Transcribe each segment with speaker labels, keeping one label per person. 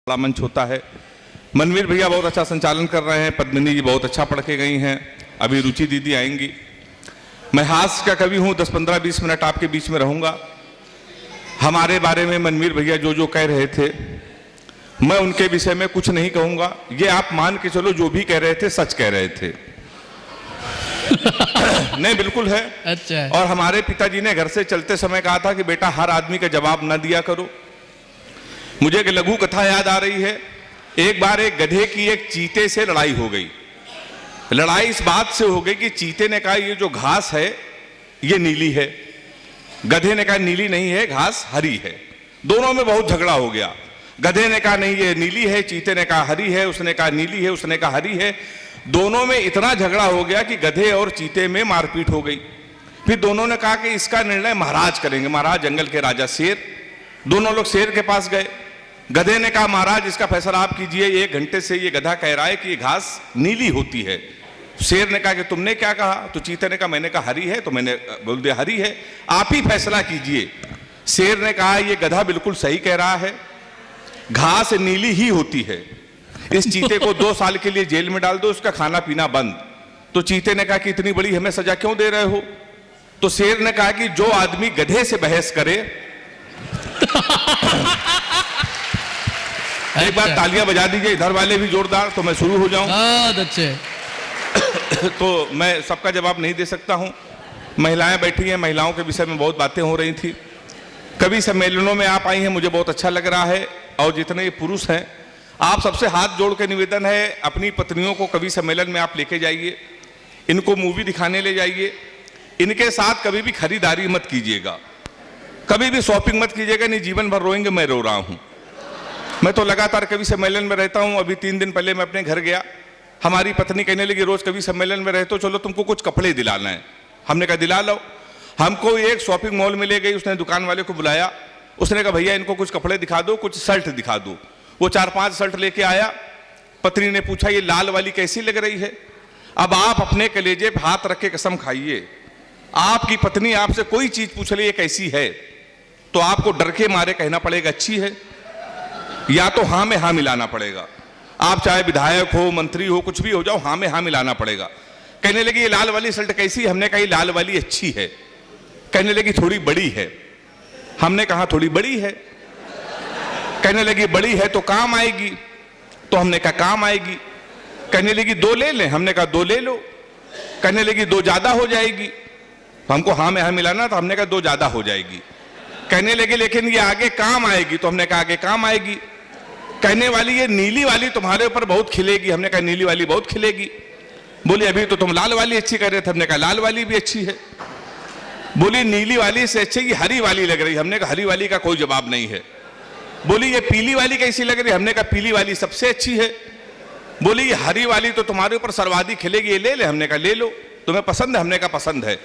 Speaker 1: बड़ा मंच होता है। मनवीर भैया बहुत अच्छा संचालन कर रहे हैं, पद्मिनी जी बहुत अच्छा पढ़ के गई हैं, अभी रुचि दीदी आएंगी। मैं हास्य का कवि हूँ, 10-15-20 मिनट आपके बीच में रहूँगा। हमारे बारे में मनवीर भैया जो जो कह रहे थे, मैं उनके विषय में कुछ नहीं कहूँगा। ये आप मान के चलो जो भी कह रहे थे सच कह रहे थे। नहीं, बिल्कुल है।
Speaker 2: अच्छा।
Speaker 1: और हमारे पिताजी ने घर से चलते समय कहा था कि बेटा हर आदमी का जवाब ना दिया करो। मुझे एक लघु कथा याद आ रही है। एक बार एक गधे की एक चीते से लड़ाई हो गई। लड़ाई इस बात से हो गई कि चीते ने कहा ये जो घास है ये नीली है, गधे ने कहा नीली नहीं है, घास हरी है। दोनों में बहुत झगड़ा हो गया। गधे ने कहा नहीं ये नीली है, चीते ने कहा हरी है, उसने कहा नीली है, उसने कहा हरी है। दोनों में इतना झगड़ा हो गया कि गधे और चीते में मारपीट हो गई। फिर दोनों ने कहा कि इसका निर्णय महाराज करेंगे। महाराज जंगल के राजा शेर। दोनों लोग शेर के पास गए। गधे ने कहा महाराज इसका फैसला आप कीजिए, 1 घंटे से ये गधा कह रहा है कि ये घास नीली होती है। शेर ने कहा कि तुमने क्या कहा? तो चीते ने कहा मैंने कहा हरी है, तो मैंने बोल दिया हरी है, आप ही फैसला कीजिए। शेर ने कहा ये गधा बिल्कुल सही कह रहा है, घास नीली ही होती है। इस चीते को 2 साल के लिए जेल में डाल दो, उसका खाना पीना बंद। तो चीते ने कहा कि इतनी बड़ी हमें सजा क्यों दे रहे हो? तो शेर ने कहा कि जो आदमी गधे से बहस करे एक बार तालियां बजा दीजिए इधर वाले भी जोरदार, तो मैं शुरू हो जाऊं।
Speaker 2: बहुत अच्छे।
Speaker 1: तो मैं सबका जवाब नहीं दे सकता हूं। महिलाएं बैठी हैं, महिलाओं के विषय में बहुत बातें हो रही थी। कवि सम्मेलनों में आप आई हैं, मुझे बहुत अच्छा लग रहा है। और जितने पुरुष हैं, आप सबसे हाथ जोड़ के निवेदन है, अपनी पत्नियों को कवि सम्मेलन में आप लेके जाइए, इनको मूवी दिखाने ले जाइए। इनके साथ कभी भी खरीदारी मत कीजिएगा, कभी भी शॉपिंग मत कीजिएगा, नहीं जीवन भर रोएंगे मैं रो रहा हूं। मैं तो लगातार कवि सम्मेलन में रहता हूं। अभी 3 दिन पहले मैं अपने घर गया, हमारी पत्नी कहने लगी रोज कवि सम्मेलन में रहते हो, चलो तुमको कुछ कपड़े दिलाना है। हमने कहा दिला लो। हमको एक शॉपिंग मॉल में ले गई, उसने दुकान वाले को बुलाया, उसने कहा भैया इनको कुछ कपड़े दिखा दो, कुछ शर्ट दिखा दो। वो 4-5 शर्ट लेके आया। पत्नी ने पूछा ये लाल वाली कैसी लग रही है? अब आप अपने कलेजे पे हाथ रख के कसम खाइए, आपकी पत्नी आपसे कोई चीज पूछ ले ये कैसी है, तो आपको डर के मारे कहना पड़ेगा अच्छी है, या तो हाँ में हाँ मिलाना पड़ेगा। आप चाहे विधायक हो, मंत्री हो, कुछ भी हो जाओ, हाँ में हाँ मिलाना पड़ेगा। कहने लगी ये लाल वाली शर्ट कैसी है? हमने कहा ये लाल वाली अच्छी है। कहने लगी थोड़ी बड़ी है। हमने कहा थोड़ी बड़ी है। कहने लगी बड़ी है तो काम आएगी, तो हमने कहा काम आएगी। कहने लगी 2 ले लें? हमने कहा 2 ले लो। कहने लगी 2 ज्यादा हो जाएगी। हमको हाँ में हाँ मिलाना, तो हमने कहा 2 ज्यादा हो जाएगी। कहने लगे लेकिन ये आगे काम आएगी, तो हमने कहा आगे काम आएगी। कहने वाली ये नीली वाली तुम्हारे ऊपर बहुत खिलेगी। हमने कहा नीली वाली बहुत खिलेगी। बोली अभी तो तुम लाल वाली अच्छी कह रहे थे। हमने कहा लाल वाली भी अच्छी है। बोली नीली वाली से अच्छी ये हरी वाली लग रही। हमने कहा हरी वाली का कोई जवाब नहीं है। बोली ये पीली वाली कैसी लग रही? हमने कहा पीली वाली सबसे अच्छी है। बोली ये हरी वाली तो तुम्हारे ऊपर सर्वाधिक खिलेगी, ये ले ले। हमने कहा ले लो। तुम्हें पसंद है? हमने कहा पसंद है।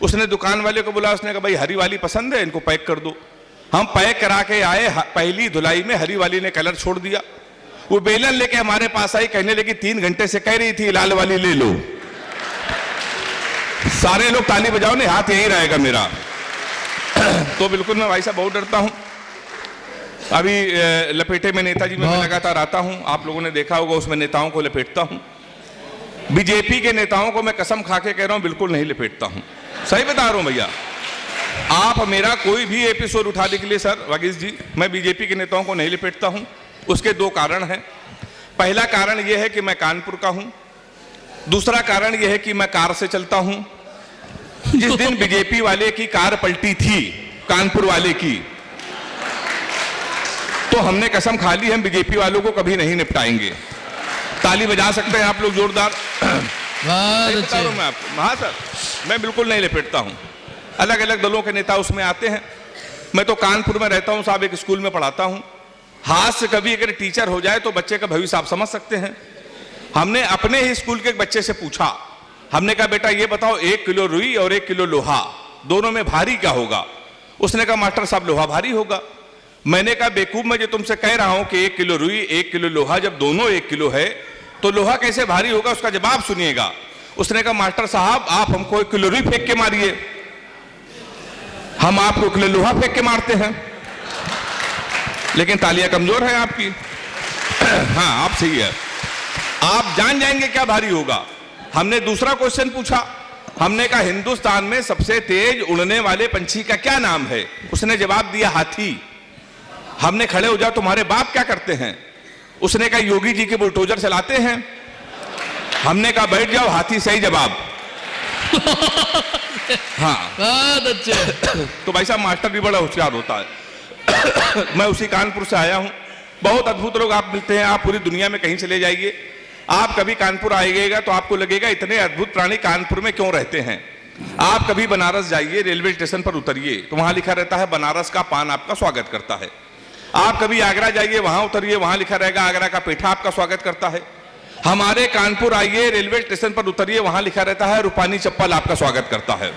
Speaker 1: उसने दुकान वाले को बोला, उसने कहा भाई हरी वाली पसंद है, इनको पैक कर दो। हम पैक करा के आए, पहली धुलाई में हरी वाली ने कलर छोड़ दिया। वो बेलन लेके हमारे पास आई, कहने लगी 3 घंटे से कह रही थी लाल वाली ले लो। सारे लोग ताली बजाओ, नहीं हाथ यही रहेगा मेरा। तो बिल्कुल मैं भाई साहब बहुत डरता हूं। अभी लपेटे में नेताजी में मैं लगातार आता हूं, आप लोगों ने देखा होगा, उसमें नेताओं को लपेटता हूं। बीजेपी के नेताओं को मैं कसम खा के कह रहा हूं बिल्कुल नहीं लपेटता हूं, सही बता रहा हूं भैया। आप मेरा कोई भी एपिसोड उठाने के लिए सर वागीश जी, मैं बीजेपी के नेताओं को नहीं लपेटता हूं। उसके 2 कारण हैं। पहला कारण यह है कि मैं कानपुर का हूं। दूसरा कारण यह है कि मैं कार से चलता हूं। जिस दिन बीजेपी वाले की कार पलटी थी, कानपुर वाले की, तो हमने कसम खा ली हम बीजेपी वालों को कभी नहीं निपटाएंगे। ताली बजा सकते हैं आप लोग जोरदार। बता रहा हूं मैं आपको। हाँ सर, मैं बिल्कुल नहीं लपेटता हूं। अलग अलग दलों के नेता उसमें आते हैं। मैं तो कानपुर में रहता हूं साहब, एक स्कूल में पढ़ाता हूं। हाथ से कभी अगर टीचर हो जाए तो बच्चे का भविष्य आप समझ सकते हैं। हमने अपने ही स्कूल के एक बच्चे से पूछा, हमने कहा बेटा ये बताओ 1 किलो रुई और 1 किलो लोहा, दोनों में भारी क्या होगा? उसने कहा मास्टर साहब लोहा भारी होगा। मैंने कहा बेवकूफ, मैं जो तुमसे कह रहा हूं कि 1 किलो रुई 1 किलो लोहा, जब दोनों 1 किलो है तो लोहा कैसे भारी होगा? उसका जवाब सुनिएगा। उसने कहा मास्टर साहब आप हमको 1 किलो रुई फेंक के मारिए, हम आपको 1 किलो लोहा फेंक के मारते हैं। लेकिन तालियां कमजोर है आपकी। हाँ, आप सही है। आप जान जाएंगे क्या भारी होगा। हमने दूसरा क्वेश्चन पूछा, हमने कहा हिंदुस्तान में सबसे तेज उड़ने वाले पंछी का क्या नाम है? उसने जवाब दिया हाथी। हमने खड़े हो जाओ, तुम्हारे बाप क्या करते हैं? उसने कहा योगी जी के बुलडोजर चलाते हैं। हमने कहा बैठ जाओ, हाथी सही जवाब। हाँ,
Speaker 2: बहुत अच्छे।
Speaker 1: तो भाई साहब मास्टर भी बड़ा होशियार होता है। मैं उसी कानपुर से आया हूं। बहुत अद्भुत लोग आप मिलते हैं। आप पूरी दुनिया में कहीं चले जाइए, आप कभी कानपुर आइएगा तो आपको लगेगा इतने अद्भुत प्राणी कानपुर में क्यों रहते हैं। आप कभी बनारस जाइए, रेलवे स्टेशन पर उतरिए तो वहां लिखा रहता है बनारस का पान आपका स्वागत करता है। आप कभी आगरा जाइए, वहां उतरिए, वहां लिखा रहेगा आगरा का पेठा आपका स्वागत करता है। हमारे कानपुर आइए, रेलवे स्टेशन पर उतरिए, वहां लिखा रहता है रूपानी चप्पल आपका स्वागत करता है।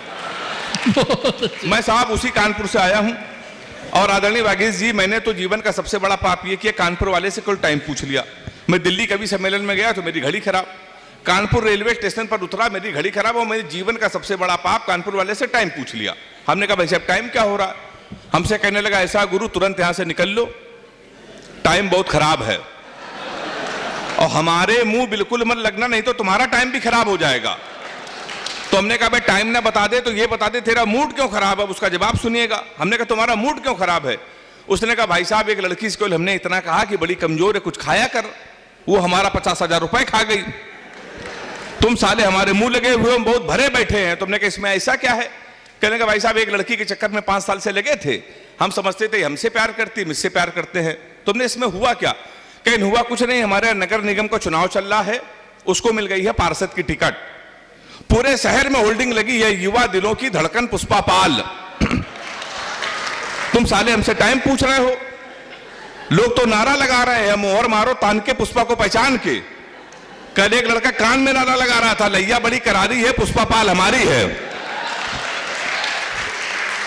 Speaker 1: मैं साहब उसी कानपुर से आया हूं। और आदरणीय वागीश जी, मैंने तो जीवन का सबसे बड़ा पाप ये किया, कानपुर वाले से कुल टाइम पूछ लिया। मैं दिल्ली कवि सम्मेलन में गया तो मेरी घड़ी खराब, कानपुर रेलवे स्टेशन पर उतरा मेरी घड़ी खराब, और मेरे जीवन का सबसे बड़ा पाप कानपुर वाले से टाइम पूछ लिया। हमने कहा भाई साहब टाइम क्या हो रहा है? हमसे कहने लगा ऐसा गुरु तुरंत यहां से निकल लो, टाइम बहुत खराब है। और हमारे मुंह बिल्कुल मत लगना, नहीं तो तुम्हारा टाइम भी खराब हो जाएगा। तो हमने कहा भाई टाइम ना बता दे तो ये बता दे तेरा मूड क्यों खराब है, उसका जवाब सुनिएगा। हमने कहा तुम्हारा मूड क्यों खराब है? उसने कहा भाई साहब एक लड़की से हमने इतना कहा कि बड़ी कमजोर है, कुछ खाया कर, वो हमारा 50,000 रुपए खा गई। तुम साले हमारे मुंह लगे हुए, हम बहुत भरे बैठे हैं। तुमने कहा इसमें ऐसा क्या है? कहने का भाई साहब एक लड़की के चक्कर में 5 साल से लगे थे, हम समझते थे हमसे प्यार करती, मुझसे प्यार करते हैं। तुमने इसमें हुआ क्या? कहीं हुआ कुछ नहीं, हमारे नगर निगम का चुनाव चल रहा है, उसको मिल गई है पार्षद की टिकट, पूरे शहर में होल्डिंग लगी है युवा दिलों की धड़कन पुष्पा पाल। तुम साले हमसे टाइम पूछ रहे हो? लोग तो नारा लगा रहे हैं मोहर मारो तान के पुष्पा को पहचान के। कल एक लड़का कान में नारा लगा रहा था लैया बड़ी करारी है, पुष्पा पाल हमारी है।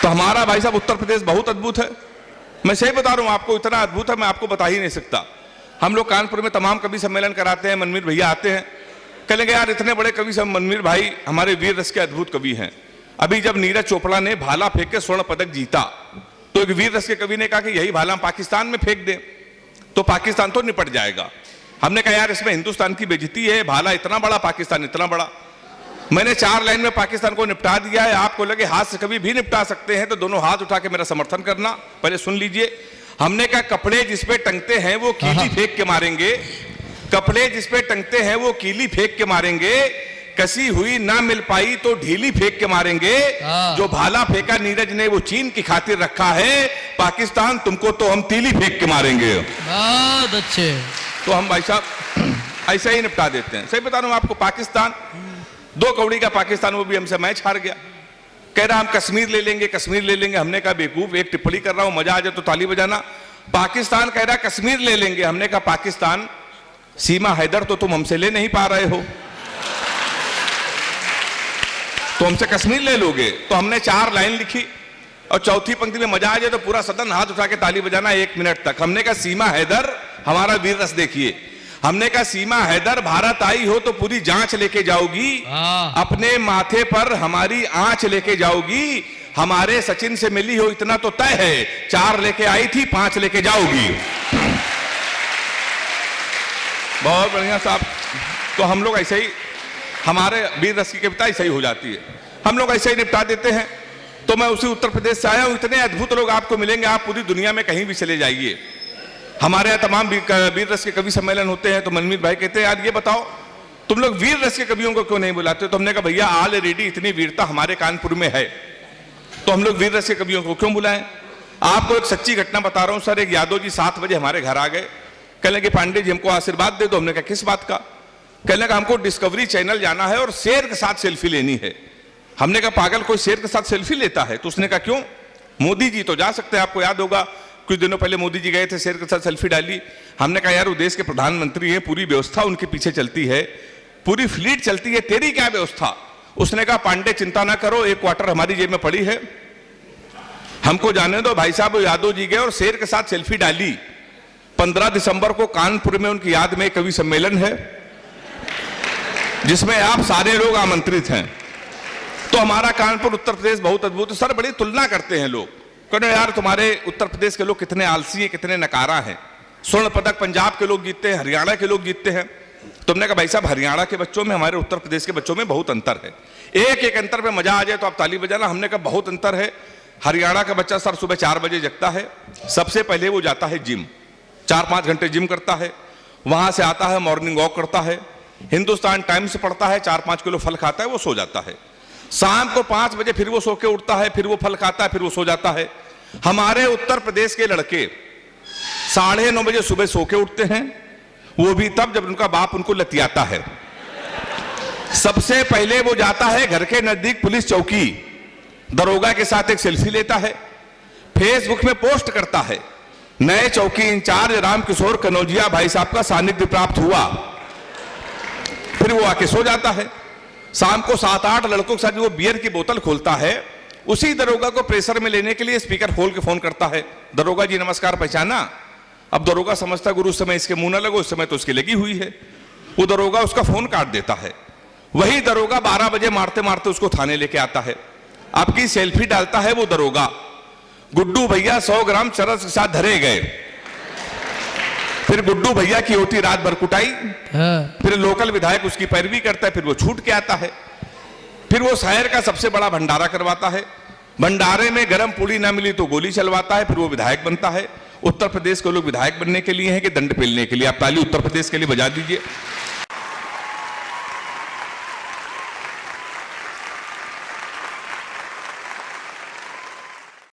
Speaker 1: तो हमारा भाई साहब उत्तर प्रदेश बहुत अद्भुत है। मैं सही बता रहा हूं आपको, इतना अद्भुत है मैं आपको बता ही नहीं सकता। हम लोग कानपुर में तमाम कवि सम्मेलन कराते हैं, मनमीर भैया आते हैं, कहेंगे यार इतने बड़े कवि सब मनमीर भाई हमारे वीर रस के अद्भुत कवि हैं। अभी जब नीरज चोपड़ा ने भाला फेंक के स्वर्ण पदक जीता तो एक वीर रस के कवि ने कहा कि यही भाला हम पाकिस्तान में फेंक दें तो पाकिस्तान तो निपट जाएगा। हमने कहा यार इसमें हिंदुस्तान की बेइज्जती है, भाला इतना बड़ा, पाकिस्तान इतना बड़ा। मैंने 4 लाइन में पाकिस्तान को निपटा दिया है। आपको लगे हाथ से कभी भी निपटा सकते हैं तो दोनों हाथ उठा के मेरा समर्थन करना। पहले सुन लीजिए, हमने कहा कपड़े जिसपे टंगते हैं वो कीली फेंक के मारेंगे, कपड़े जिसपे टंगते हैं वो कीली फेंक के मारेंगे, कसी हुई ना मिल पाई तो ढीली फेंक के मारेंगे। जो भाला फेंका नीरज ने वो चीन की खातिर रखा है, पाकिस्तान तुमको तो हम तीली फेंक के मारेंगे।
Speaker 2: बहुत अच्छे।
Speaker 1: तो हम भाई साहब ऐसा ही निपटा देते हैं। सही बता रहा हूं आपको, पाकिस्तान 2 कौड़ी का पाकिस्तान, वो भी हमसे मैच हार गया। कह रहा हम कश्मीर ले लेंगे, कश्मीर ले लेंगे। हमने कहा बेवकूफ, एक टिप्पणी कर रहा हूं, मजा आ जाए तो ताली बजाना। पाकिस्तान कह रहा कश्मीर ले लेंगे। हमने कहा पाकिस्तान सीमा हैदर तो तुम हमसे ले नहीं पा रहे हो, तो हमसे कश्मीर ले लोगे। तो हमने 4 लाइन लिखी और चौथी पंक्ति में मजा आ जाए तो पूरा सदन हाथ उठा के ताली बजाना 1 मिनट तक। हमने कहा सीमा हैदर हमारा वीर रस देखिए। हमने कहा सीमा हैदर भारत आई हो तो पूरी जांच लेके जाओगी, अपने माथे पर हमारी आंच लेके जाओगी। हमारे सचिन से मिली हो इतना तो तय है, 4 लेके आई थी 5 लेके जाओगी। बहुत बढ़िया साहब। तो हम लोग ऐसे ही, हमारे वीर रस की कविता ऐसे ही हो जाती है, हम लोग ऐसे ही निपटा देते हैं। तो मैं उसी उत्तर प्रदेश से आया हूं। इतने अद्भुत लोग आपको मिलेंगे, आप पूरी दुनिया में कहीं भी चले जाइए। हमारे यहाँ तमाम वीर रस के कवि सम्मेलन होते हैं। तो मनमीत भाई कहते हैं यार ये बताओ तुम लोग वीर रस के कवियों को क्यों नहीं बुलाते? तो हमने कहा भैया ऑलरेडी इतनी वीरता हमारे कानपुर में है, तो हम लोग वीर रस के कवियों को क्यों बुलाएं? आपको एक सच्ची घटना बता रहा हूं सर। एक यादव जी 7 बजे हमारे घर आ गए, कहने लगे पांडे जी हमको आशीर्वाद दे दो। हमने कहा किस बात का? कहने लगा हमको डिस्कवरी चैनल जाना है और शेर के साथ सेल्फी लेनी है। हमने कहा पागल, कोई शेर के साथ सेल्फी लेता है? तो उसने कहा क्यों, मोदी जी तो जा सकते हैं। आपको याद होगा कुछ दिनों पहले मोदी जी गए थे, शेर के साथ सेल्फी डाली। हमने कहा यार वो देश के प्रधानमंत्री हैं, पूरी व्यवस्था उनके पीछे चलती है, पूरी फ्लीट चलती है, तेरी क्या व्यवस्था? उसने कहा पांडे चिंता ना करो, 1 क्वार्टर हमारी जेब में पड़ी है, हमको जाने दो। भाई साहब यादव जी गए और शेर के साथ सेल्फी डाली। 15 दिसंबर को कानपुर में उनकी याद में कवि सम्मेलन है जिसमें आप सारे लोग आमंत्रित हैं। तो हमारा कानपुर उत्तर प्रदेश बहुत अद्भुत है। सर बड़ी तुलना करते हैं लोग, कहते यार तुम्हारे उत्तर प्रदेश के लोग कितने आलसी हैं, कितने नकारा हैं। स्वर्ण पदक पंजाब के लोग जीतते हैं, हरियाणा के लोग जीतते हैं। तुमने कहा भाई साहब हरियाणा के बच्चों में हमारे उत्तर प्रदेश के बच्चों में बहुत अंतर है। एक एक अंतर पे मजा आ जाए तो आप ताली बजाना। हमने कहा बहुत अंतर है। हरियाणा का बच्चा सर सुबह 4 बजे जगता है, सबसे पहले वो जाता है जिम, 4-5 घंटे जिम करता है, वहां से आता है मॉर्निंग वॉक करता है, हिंदुस्तान टाइम्स पढ़ता है, 4-5 किलो फल खाता है, वो सो जाता है। शाम को 5 बजे फिर वो सो के उठता है, फिर वो फल खाता है, फिर वो सो जाता है। हमारे उत्तर प्रदेश के लड़के 9:30 बजे सुबह सो के उठते हैं, वो भी तब जब उनका बाप उनको लतियाता है। सबसे पहले वो जाता है घर के नजदीक पुलिस चौकी, दरोगा के साथ एक सेल्फी लेता है, फेसबुक में पोस्ट करता है, नए चौकी इंचार्ज रामकिशोर कनौजिया भाई साहब का सानिध्य प्राप्त हुआ। फिर वो आके सो जाता है। शाम को 7-8 लड़कों के साथ वो बियर की बोतल खोलता है, उसी दरोगा को प्रेशर में लेने के लिए स्पीकर खोल के फोन करता है, दरोगा जी नमस्कार, पहचाना? अब दरोगा समझता गुरु उस समय इसके मुंह ना लगो, उस समय तो उसकी लगी हुई है। वो दरोगा उसका फोन काट देता है। वही दरोगा 12 बजे मारते मारते उसको थाने लेके आता है। आपकी सेल्फी डालता है वो दरोगा, गुड्डू भैया 100 ग्राम चरस के साथ धरे गए। फिर गुड्डू भैया की होती रात भर कुटाई।
Speaker 2: हाँ।
Speaker 1: फिर लोकल विधायक उसकी पैरवी करता है, फिर वो छूट के आता है। फिर वो शहर का सबसे बड़ा भंडारा करवाता है, भंडारे में गरम पूड़ी ना मिली तो गोली चलवाता है, फिर वो विधायक बनता है। उत्तर प्रदेश के लोग विधायक बनने के लिए हैं कि दंड पेलने के लिए? आप ताली उत्तर प्रदेश के लिए बजा दीजिए।